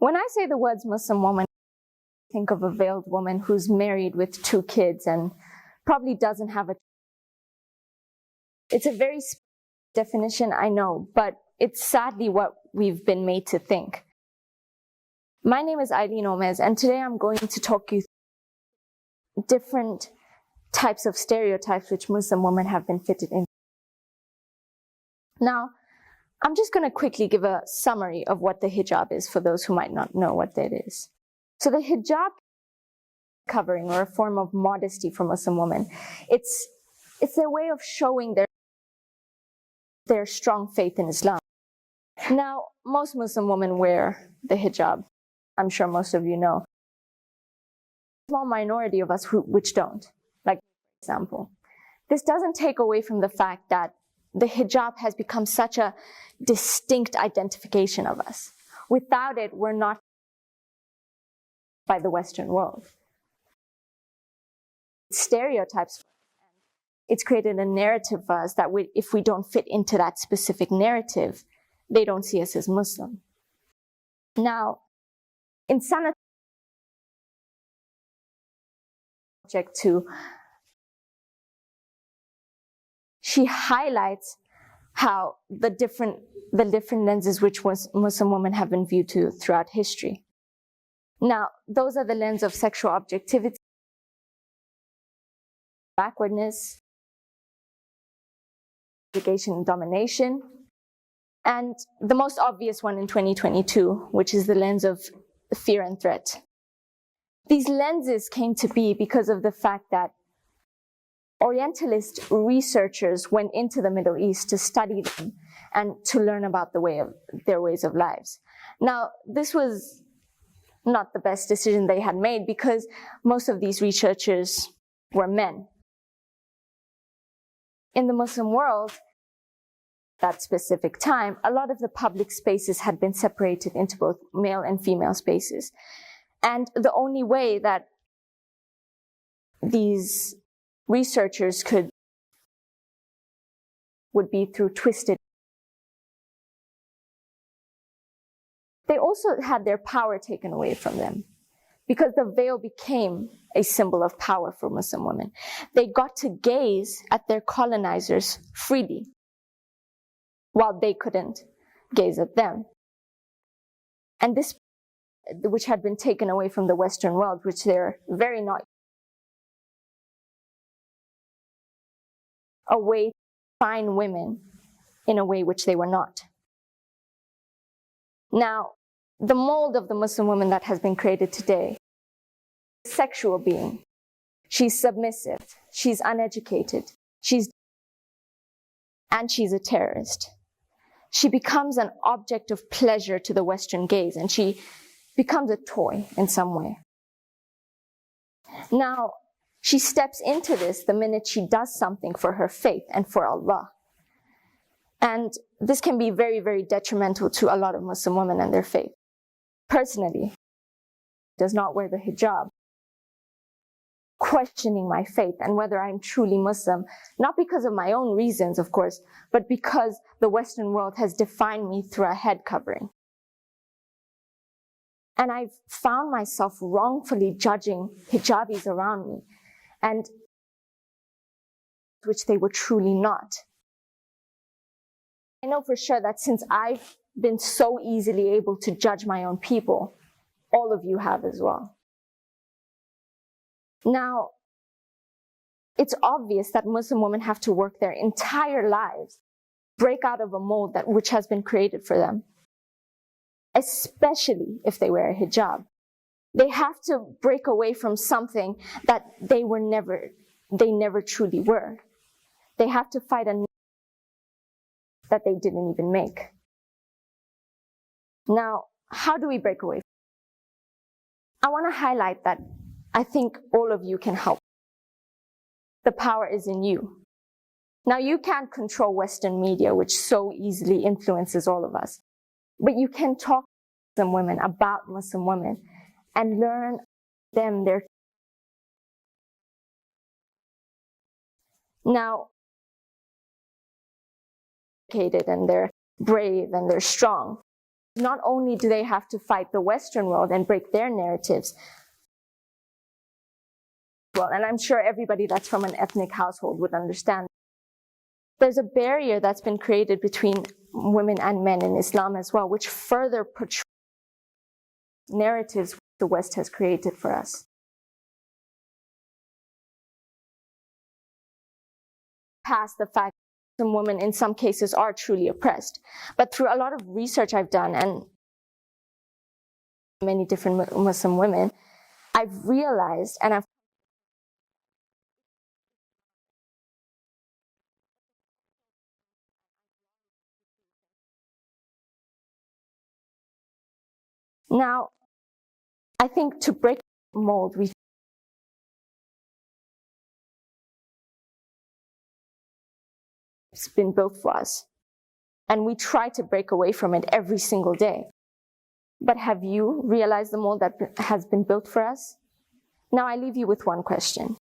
When I say the words Muslim woman, I think of a veiled woman who's married with 2 kids and probably doesn't have a... It's a very definition, I know, but it's sadly what we've been made to think. My name is Aylin Olmez, and today I'm going to talk you through different types of stereotypes which Muslim women have been fitted in. Now, I'm just going to quickly give a summary of what the hijab is for those who might not know what that is. So the hijab covering, or a form of modesty for Muslim women, it's their way of showing their strong faith in Islam. Now, most Muslim women wear the hijab. I'm sure most of you know. A small minority of us which don't. Like, for example, this doesn't take away from the fact that the hijab has become such a distinct identification of us. Without it, we're not by the Western world. Stereotypes. It's created a narrative for us that if we don't fit into that specific narrative, they don't see us as Muslim. Now, in Sanat, subject to, she highlights how the different lenses which Muslim women have been viewed to throughout history. Now, those are the lens of sexual objectivity, backwardness, subjugation and domination, and the most obvious one in 2022, which is the lens of fear and threat. These lenses came to be because of the fact that Orientalist researchers went into the Middle East to study them and to learn about their ways of lives. Now, this was not the best decision they had made because most of these researchers were men. In the Muslim world, at that specific time, a lot of the public spaces had been separated into both male and female spaces. And the only way that these researchers would be through twisted. They also had their power taken away from them because the veil became a symbol of power for Muslim women. They got to gaze at their colonizers freely while they couldn't gaze at them. And this, which had been taken away from the Western world, which they're very not, a way to define women in a way which they were not. Now, the mold of the Muslim woman that has been created today, sexual being. She's submissive, she's uneducated, and she's a terrorist. She becomes an object of pleasure to the Western gaze, and she becomes a toy in some way. Now, she steps into this the minute she does something for her faith and for Allah. And this can be very, very detrimental to a lot of Muslim women and their faith. Personally, does not wear the hijab, questioning my faith and whether I'm truly Muslim, not because of my own reasons, of course, but because the Western world has defined me through a head covering. And I've found myself wrongfully judging hijabis around me, and which they were truly not. I know for sure that since I've been so easily able to judge my own people, all of you have as well. Now, it's obvious that Muslim women have to work their entire lives, break out of a mold which has been created for them, especially if they wear a hijab. They have to break away from something that they never truly were. They have to fight a that they didn't even make. Now, how do we break away? I want to highlight that I think all of you can help. The power is in you. Now, you can't control Western media, which so easily influences all of us, but you can talk to Muslim women about Muslim women and learn them their. Now, and they're brave and they're strong. Not only do they have to fight the Western world and break their narratives, well, and I'm sure everybody that's from an ethnic household would understand, there's a barrier that's been created between women and men in Islam as well, which further portrays narratives the West has created for us. Past the fact that some women in some cases are truly oppressed. But through a lot of research I've done and many different Muslim women, I've realized and I've now, I think to break the mold, it's been built for us. And we try to break away from it every single day. But have you realized the mold that has been built for us? Now I leave you with one question.